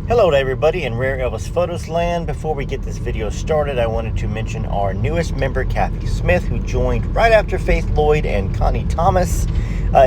Hello to everybody in Rare Elvis Photos land. Before we get this video started, I wanted to mention our newest member, Kathy Smith, who joined right after Faith Lloyd and Connie Thomas.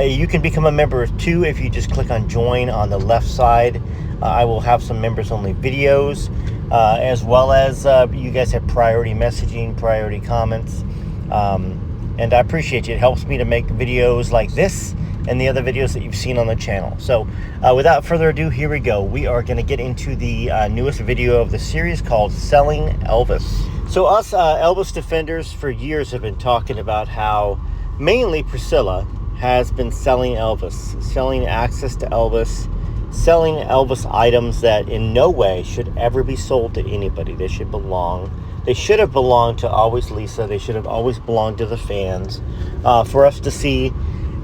You can become a member too if you just click on join on the left side. I will have some members only videos, as well as you guys have priority messaging, priority comments, and I appreciate you. It helps me to make videos like this and the other videos that you've seen on the channel. So without further ado, here we go. We are going to get into the newest video of the series called Selling Elvis. So us Elvis defenders for years have been talking about how mainly Priscilla has been selling Elvis, selling access to Elvis, selling Elvis items that in no way should ever be sold to anybody. They should have belonged to always Lisa. They should have always belonged to the fans, for us to see,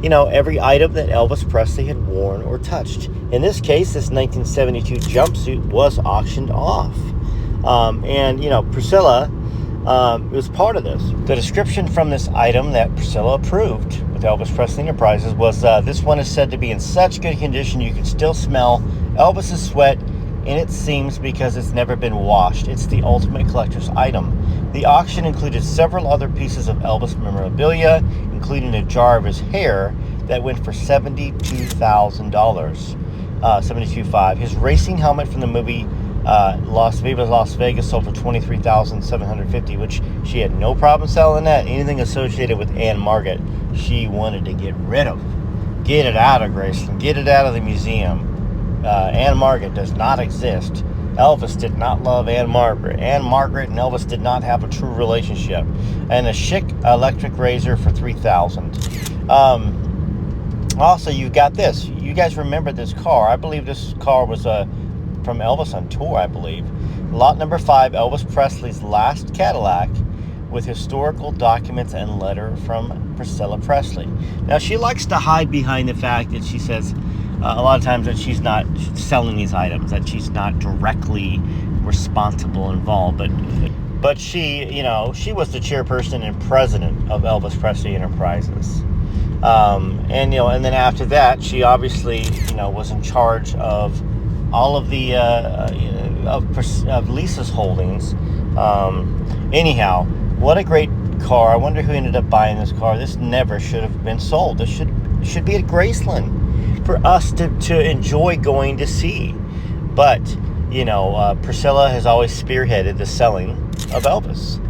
you know, every item that Elvis Presley had worn or touched. In this case, this 1972 jumpsuit was auctioned off. And, you know, Priscilla was part of this. The description from this item that Priscilla approved with Elvis Presley Enterprises was, this one is said to be in such good condition you can still smell Elvis's sweat in its seams because it's never been washed. It's the ultimate collector's item. The auction included several other pieces of Elvis memorabilia, including a jar of his hair that went for $72,000, $72,500. His racing helmet from the movie Las Vegas sold for $23,750, which she had no problem selling that. Anything associated with Anne Margaret, she wanted to get rid of. Get it out of Graceland. Get it out of the museum. Anne Margaret does not exist. Elvis did not love Anne Margaret. Anne Margaret and Elvis did not have a true relationship. And a chic electric razor for $3,000. Also, you got this. You guys remember this car. I believe this car was from Elvis on tour, I believe. Lot number 5, Elvis Presley's last Cadillac, with historical documents and letter from Priscilla Presley. Now, she likes to hide behind the fact that she says a lot of times that she's not selling these items, that she's not directly responsible, involved, but she, you know, she was the chairperson and president of Elvis Presley Enterprises, and you know, and then after that, she obviously, you know, was in charge of all of the of Lisa's holdings. Anyhow, what a great car! I wonder who ended up buying this car. This never should have been sold. This should be at Graceland for us to enjoy going to see. But, you know, Priscilla has always spearheaded the selling of Elvis.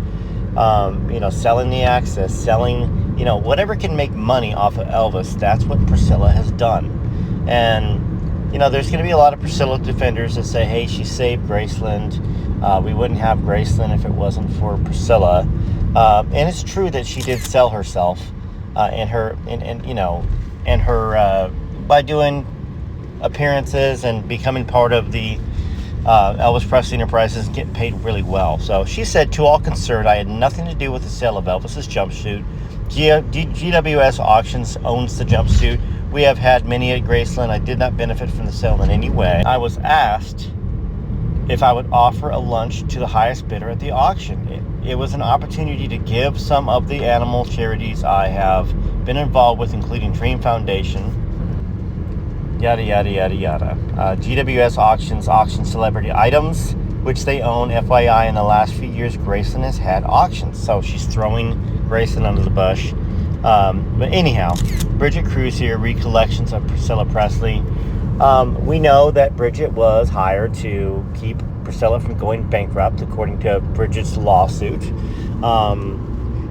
You know, selling the access, selling, you know, whatever can make money off of Elvis, that's what Priscilla has done. And, you know, there's going to be a lot of Priscilla defenders that say, hey, she saved Graceland. We wouldn't have Graceland if it wasn't for Priscilla. And it's true that she did sell herself, by doing appearances and becoming part of the Elvis Presley Enterprises, getting paid really well. So she said, to all concerned, I had nothing to do with the sale of Elvis's jumpsuit. GWS Auctions owns the jumpsuit. We have had many at Graceland. I did not benefit from the sale in any way. I was asked if I would offer a lunch to the highest bidder at the auction. It was an opportunity to give some of the animal charities I have been involved with, including Dream Foundation, yada yada yada yada. GWS Auctions auction celebrity items, which they own. FYI, in the last few years, Graceland has had auctions, so she's throwing Graceland under the bus. But anyhow, Bridget Cruz here, recollections of Priscilla Presley. We know that Bridget was hired to keep Priscilla from going bankrupt, according to Bridget's lawsuit.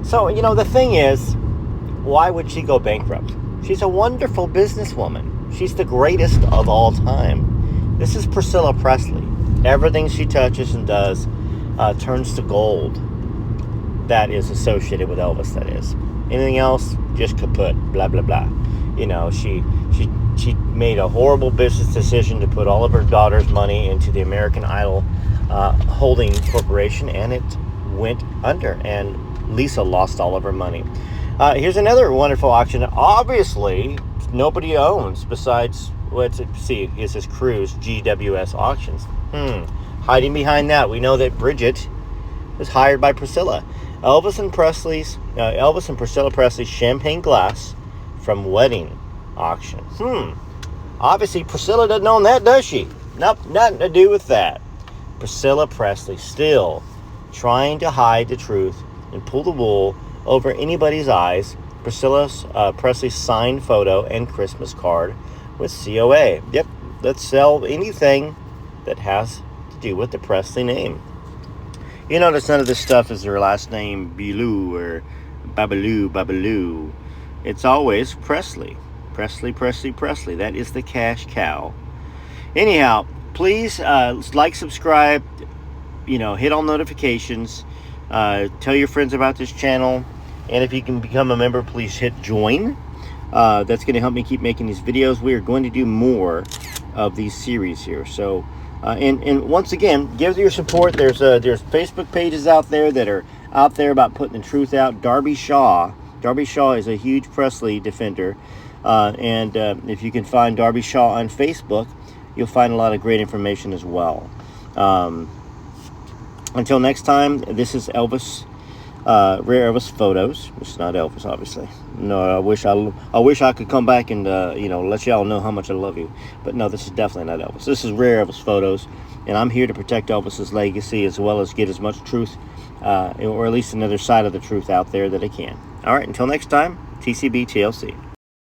So, you know, the thing is, why would she go bankrupt? She's a wonderful businesswoman. She's the greatest of all time. This is Priscilla Presley. Everything she touches and does turns to gold. That is associated with Elvis, that is. Anything else, just kaput, blah, blah, blah. You know, she made a horrible business decision to put all of her daughter's money into the American Idol holding corporation, and it went under, and Lisa lost all of her money. Here's another wonderful auction that obviously nobody owns besides, it says Cruise GWS Auctions. Hiding behind that, we know that Bridget was hired by Priscilla. Elvis and Priscilla Presley's champagne glass from wedding auction. Obviously, Priscilla doesn't own that, does she? Nope, nothing to do with that. Priscilla Presley still trying to hide the truth and pull the wool over anybody's eyes. Priscilla Presley's signed photo and Christmas card with COA. Yep, let's sell anything that has to do with the Presley name. You notice none of this stuff is their last name, Bilou or Babaloo. It's always Presley. Presley. That is the cash cow. Anyhow, please like, subscribe, hit all notifications. Tell your friends about this channel. And if you can become a member, please hit join. That's going to help me keep making these videos. We are going to do more of these series here. So, and once again, give your support. There's Facebook pages out there that are out there about putting the truth out. Darby Shaw is a huge Presley defender. And if you can find Darby Shaw on Facebook, you'll find a lot of great information as well. Until next time, this is Elvis, Rare Elvis Photos. It's not Elvis, obviously. No, I wish I could come back and let y'all know how much I love you. But no, this is definitely not Elvis. This is Rare Elvis Photos, and I'm here to protect Elvis's legacy as well as get as much truth, or at least another side of the truth out there that I can. All right, until next time, TCB TLC.